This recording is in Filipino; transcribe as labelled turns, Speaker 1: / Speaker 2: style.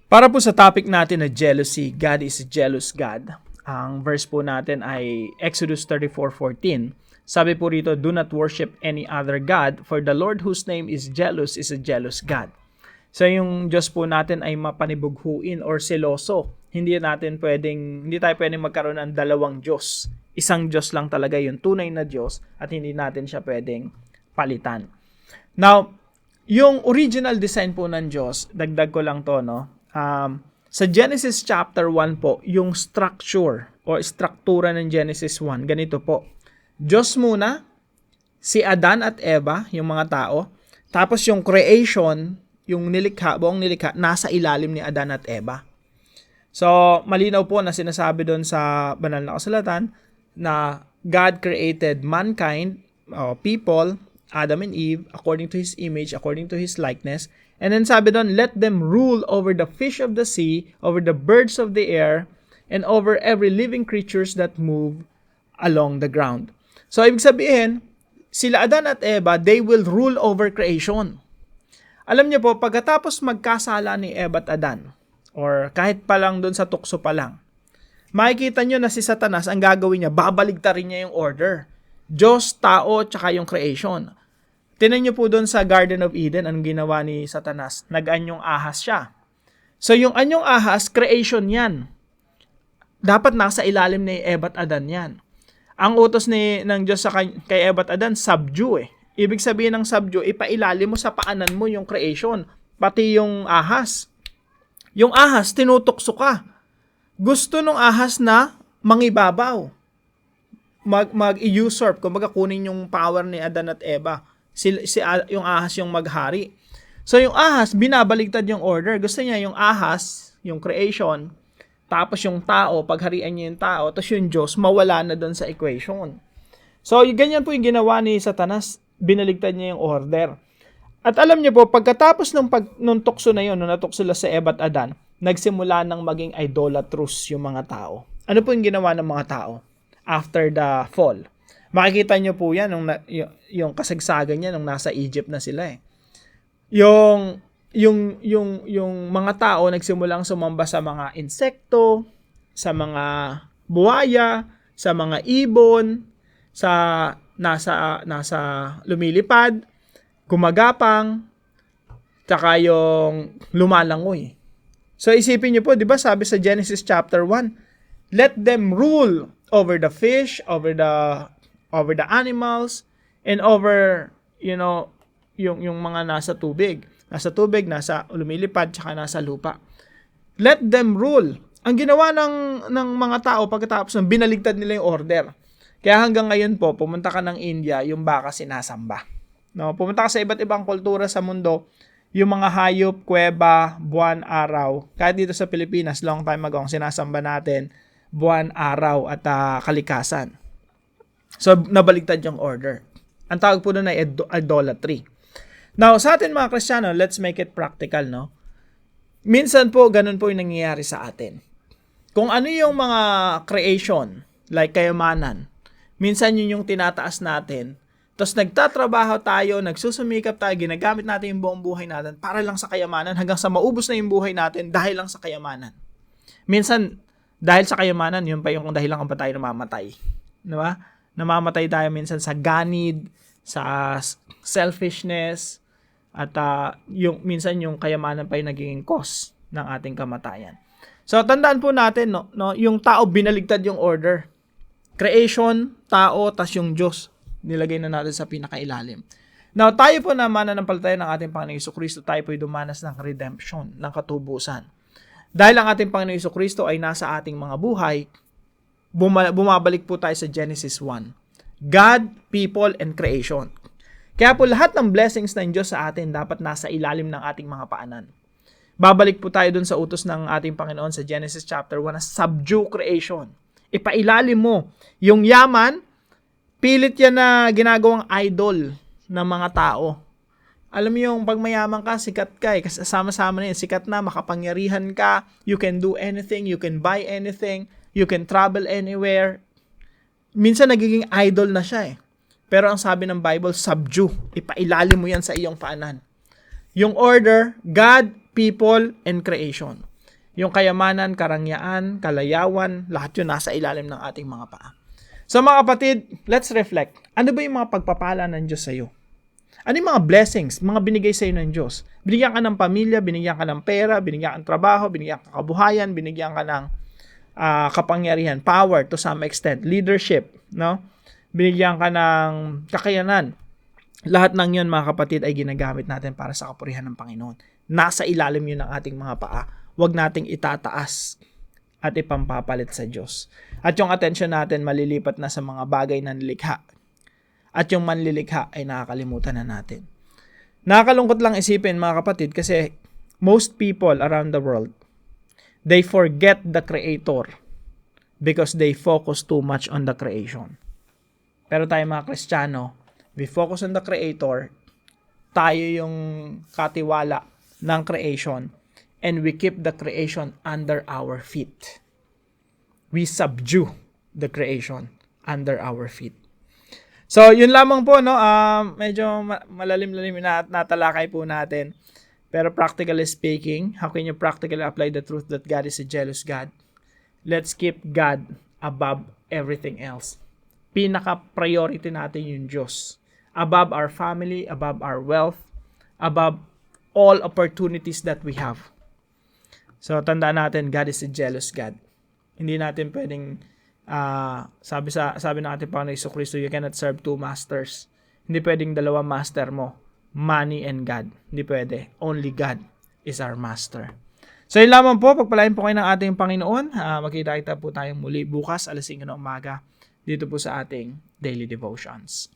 Speaker 1: Para po sa topic natin na jealousy, God is a jealous God. Ang verse po natin ay Exodus 34:14. Sabi po rito, "Do not worship any other God, for the Lord whose name is a jealous God." So yung Diyos po natin ay mapanibughuin or seloso. Hindi tayo pwedeng magkaroon ng dalawang Diyos. Isang Diyos lang talaga yung tunay na Diyos at hindi natin siya pwedeng palitan. Now, yung original design po ng Diyos, dagdag ko lang to, no? Sa Genesis chapter 1 po, yung structure o struktura ng Genesis 1, ganito po. Diyos muna, si Adan at Eva, yung mga tao, tapos yung creation, yung buong nilikha, nasa ilalim ni Adan at Eva. So, malinaw po na sinasabi doon sa banal na kasulatan na God created mankind, people, Adam and Eve, according to His image, according to His likeness. And then sabi doon, let them rule over the fish of the sea, over the birds of the air, and over every living creatures that move along the ground. So, ibig sabihin, sila Adan at Eva, they will rule over creation. Alam niyo po, pagkatapos magkasala ni Eva at Adan, or kahit pa lang doon sa tukso pa lang, makikita niyo na si Satanas, ang gagawin niya, babaligtarin niya yung order. Diyos, tao, tsaka yung creation. Tinan niyo po doon sa Garden of Eden, anong ginawa ni Satanas? Nag-anyong ahas siya. So yung anyong ahas, creation yan. Dapat nasa ilalim ni Eva at Adan yan. Ang utos ng Diyos kay Eva at Adan, subdue eh. Ibig sabihin ng subdue, ipailalim mo sa paanan mo yung creation, pati yung ahas. Yung ahas, tinutukso ka. Gusto nung ahas na mangibabaw. Mag-usurp, kumbaga kunin yung power ni Adan at Eva. Yung ahas yung maghari. So yung ahas, binabaligtad yung order. Gusto niya yung ahas, yung creation, tapos yung tao, pagharian niya yung tao, tapos yung Diyos, mawala na doon sa equation. So ganyan po yung ginawa ni Satanas, binaligtad niya yung order. At alam niyo po, pagkatapos nung tukso na yun, nung natukso sila sa Eva at Adan, nagsimula ng maging idolatrous yung mga tao. Ano po yung ginawa ng mga tao after the fall? Makikita niyo po yan, yung kasagsagan niya nung nasa Egypt na sila eh. Yung mga tao nagsimulang sumamba sa mga insekto, sa mga buhaya, sa mga ibon, sa nasa lumilipad, gumagapang, tsaka yung lumalangoy. So isipin niyo po, 'di ba sabi sa Genesis chapter 1, let them rule over the fish, over the animals, and over, yung mga nasa tubig. Nasa tubig, nasa lumilipad, tsaka nasa lupa. Let them rule. Ang ginawa ng mga tao pagkatapos ng binaligtad nila yung order. Kaya hanggang ngayon po, pumunta ka ng India, yung baka sinasamba. No, pumunta ka sa iba't ibang kultura sa mundo, yung mga hayop, kuweba, buwan, araw. Kahit dito sa Pilipinas, long time ago, ang sinasamba natin, buwan, araw, at kalikasan. So, nabaligtad yung order. Ang tawag po doon ay idolatry. Now, sa atin mga Kristiyano, let's make it practical, no? Minsan po, ganun po yung nangyayari sa atin. Kung ano yung mga creation, like kayamanan, minsan yun yung tinataas natin, tapos nagtatrabaho tayo, nagsusumikap tayo, ginagamit natin yung buong buhay natin para lang sa kayamanan, hanggang sa maubos na yung buhay natin dahil lang sa kayamanan. Minsan, dahil sa kayamanan, yun pa yung dahilan kung pa tayo namamatay. Diba? Namamatay tayo minsan sa ganid, sa selfishness, at minsan yung kayamanan pa yung nagiging cause ng ating kamatayan. So, tandaan po natin, no, yung tao binaligtad yung order. Creation, tao, tas yung Diyos. Nilagay na natin sa pinakailalim. Now, tayo po na mananampalataya ng ating Panginoong Jesucristo, tayo po ay dumanas ng redemption, ng katubusan. Dahil ang ating Panginoong Jesucristo ay nasa ating mga buhay, bumabalik po tayo sa Genesis 1. God, people, and creation. Kaya po lahat ng blessings ng Diyos sa atin dapat nasa ilalim ng ating mga paanan. Babalik po tayo dun sa utos ng ating Panginoon sa Genesis chapter 1 na subdue creation. Ipailalim mo. Yung yaman, pilit yan na ginagawang idol ng mga tao. Alam mo yung pag mayaman ka, sikat ka eh. Kasi sama-sama na yun, sikat na, makapangyarihan ka, you can do anything, you can buy anything, you can travel anywhere. Minsan nagiging idol na siya eh. Pero ang sabi ng Bible, subdue. Ipailalim mo yan sa iyong paanan. Yung order, God, people, and creation. Yung kayamanan, karangyaan, kalayawan, lahat yun nasa ilalim ng ating mga paa. So mga kapatid, let's reflect. Ano ba yung mga pagpapala ng Diyos sa iyo? Ano yung mga blessings, mga binigay sa iyo ng Diyos? Binigyan ka ng pamilya, binigyan ka ng pera, binigyan ka ng trabaho, binigyan ka ng kabuhayan, binigyan ka ng kapangyarihan, power to some extent, leadership, no? Binigyan ka ng kakayanan. Lahat ng yun, mga kapatid, ay ginagamit natin para sa kapurihan ng Panginoon. Nasa ilalim yun ng ating mga paa. Huwag nating itataas at ipampapalit sa Diyos. At yung atensyon natin malilipat na sa mga bagay na nilikha. At yung manlilikha ay nakakalimutan na natin. Nakakalungkot lang isipin, mga kapatid, kasi most people around the world, they forget the Creator because they focus too much on the creation. Pero tayo mga Kristiyano, we focus on the Creator, tayo yung katiwala ng creation, and we keep the creation under our feet. We subdue the creation under our feet. So, yun lamang po, no? Medyo malalim-lalim na natalakay po natin. Pero practically speaking, how can you practically apply the truth that God is a jealous God? Let's keep God above everything else. Pinaka-priority natin yung Diyos. Above our family, above our wealth, above all opportunities that we have. So, tandaan natin, God is a jealous God. Hindi natin pwedeng, sabi ng ating Panginoon Jesucristo, you cannot serve two masters. Hindi pwedeng dalawang master mo, money and God. Hindi pwede. Only God is our master. So, yun lamang po. Pagpalain po kayo ng ating Panginoon. Magkita-kita po tayong muli bukas, 5:00 ng umaga, dito po sa ating Daily Devotions.